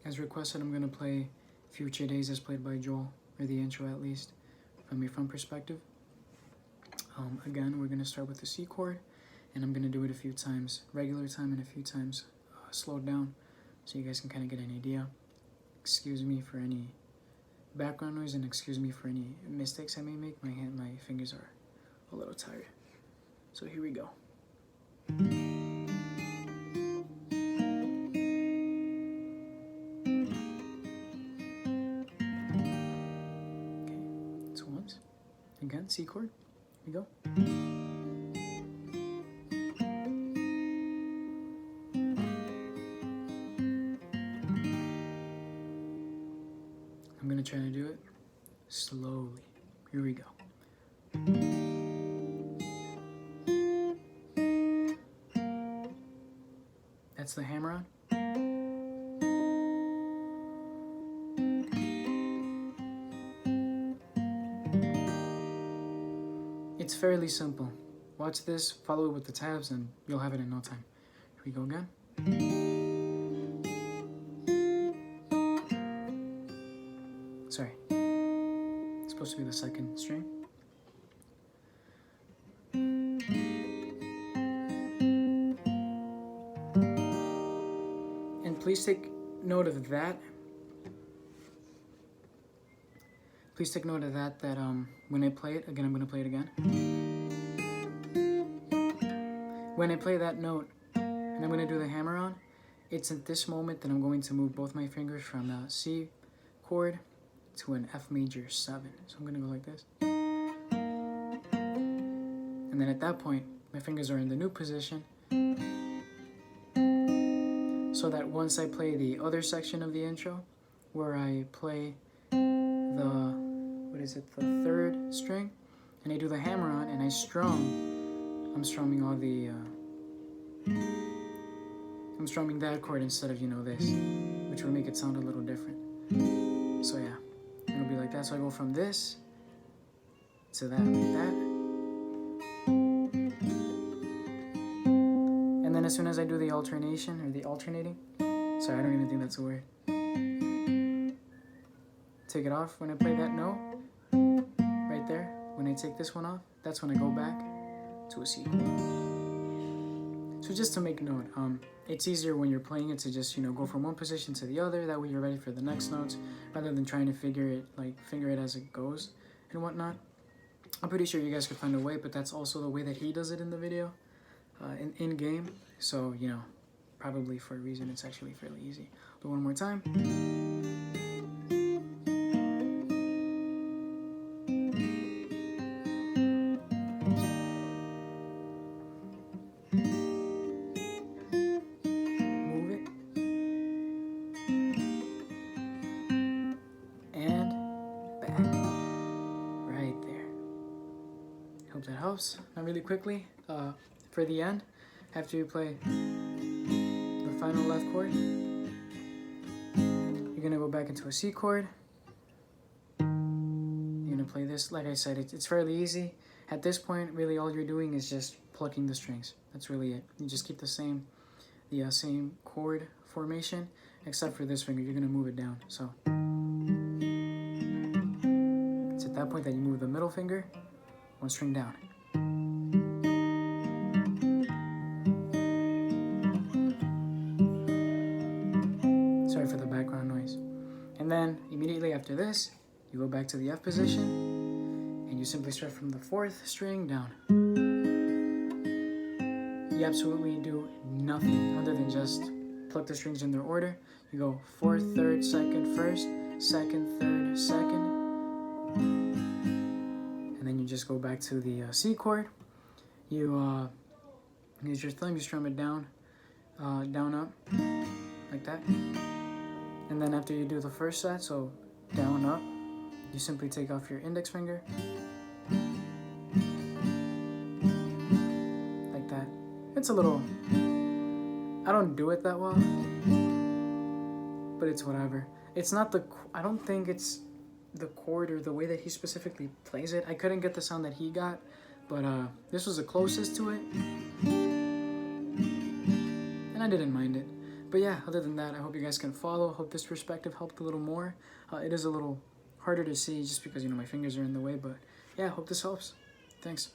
As requested, I'm gonna play Future Days as played by Joel, or the intro at least, from a front perspective. Again, we're gonna start with the C chord, and I'm gonna do it a few times regular time and a few times slowed down, so you guys can kind of get an idea. Excuse me for any background noise, and excuse me for any mistakes I may make. My fingers are a little tired. So here we go. Okay, so once again, C chord. Here we go. I'm gonna try to do it slowly. Here we go. That's the hammer on. It's fairly simple. Watch this, follow it with the tabs, and you'll have it in no time. Here we go again. Sorry. It's supposed to be the second string. And please take note of that. Please take note of that, when I play it, again, I'm gonna play it again. When I play that note, and I'm gonna do the hammer on, it's at this moment that I'm going to move both my fingers from the C chord to an F major 7. So I'm gonna go like this. And then at that point, my fingers are in the new position, so that once I play the other section of the intro, where I play the third string, and I do the hammer on, and I'm strumming all the, I'm strumming that chord instead of, this, which will make it sound a little different. So yeah, it'll be like that. So I go from this to that, like that. And then as soon as I do the alternation, or the alternating, sorry, I don't even think that's a word. Take it off when I play that note, right there. When I take this one off, that's when I go back to a C chord. So just to make note, it's easier when you're playing it to just, go from one position to the other. That way you're ready for the next notes, rather than trying to finger it as it goes and whatnot. I'm pretty sure you guys could find a way, but that's also the way that he does it in the video, in game. So, probably for a reason, it's actually fairly easy. Do one more time. Hope that helps. Now really quickly, for the end, after you play the final left chord, you're gonna go back into a C chord. You're gonna play this. Like I said, it's fairly easy. At this point, really all you're doing is just plucking the strings. That's really it. You just keep the same chord formation, except for this finger. You're gonna move it down. So it's at that point that you move the middle finger one string down. Sorry for the background noise. And then immediately after this, you go back to the F position, and you simply start from the 4th string down. You absolutely do nothing other than just pluck the strings in their order. You go 4th, 3rd, 2nd, 1st, 2nd, 3rd, 2nd. And then you just go back to the C chord. You use your thumb, you strum it down, down, up, like that. And then after you do the first set, so down, up, you simply take off your index finger, like that. It's a little, I don't do it that well, but it's whatever. It's not I don't think it's the chord or the way that he specifically plays it. I couldn't get the sound that he got, but this was the closest to it, and I didn't mind it. But yeah, other than that, I hope you guys can follow. Hope this perspective helped a little more. It is a little harder to see just because, you know, my fingers are in the way, but yeah, hope this helps. Thanks.